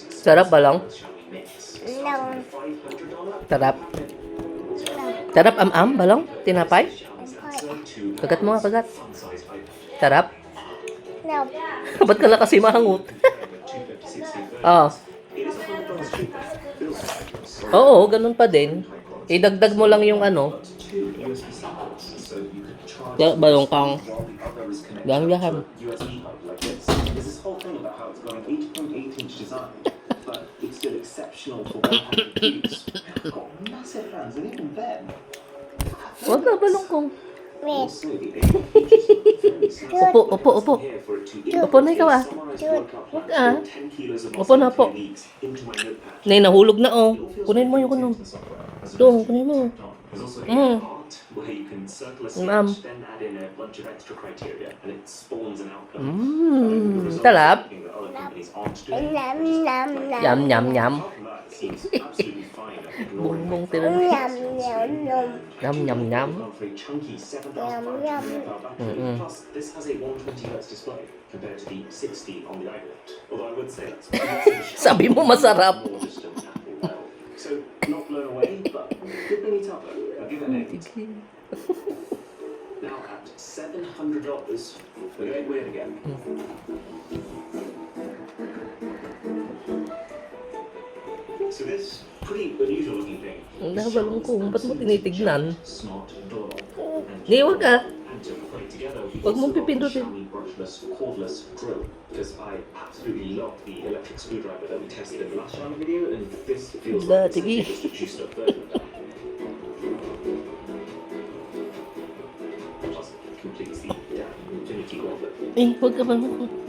Sarap balong? No. Sarap. Sarap am-am balong? Tinapay? Kagat mo nga, kagat. Sarap? No. Ba't ka lang kasi mahangot? Oh. Oo, ganun pa din. Idagdag mo lang yung ano. Balong kang. Ganggahan. Wag ka balong kong. Wait. Upo, upo, upo. Upo na ikaw ah. Wag ah. Upo na po. Nay, nahulog na oh. Kunin mo yung kuno. Ito, kunin mo. Ma'am. Talap. Yum, yum, yum. Yum, yum, yum. Bung tira. Yum, yum, yum. Yum, yum, yum. Yum, yum. Plus, this has a 120 Hz display compared to the 60 on the iPad. Although I would say that's Sabi mo masarap. more distant than Apple Bell. So, not blown away, but could be tough. I'll give it an 8. Now at $700, we're going weird again. So this pretty unusual looking thing. Ang balong kong, ba't mo tinitignan? Smart doorbell. Hindi, wag ah. And to put it together, we Wag mong also got the pipindutin. Xiaomi brushless, cordless drill. Because I absolutely love the electric screwdriver that we tested in the last Xiaomi video, and this feels Da, like sige. just a juiced up version of that. Plus, it completes the Infinity Gauntlet. Eh, wag ka balong kong.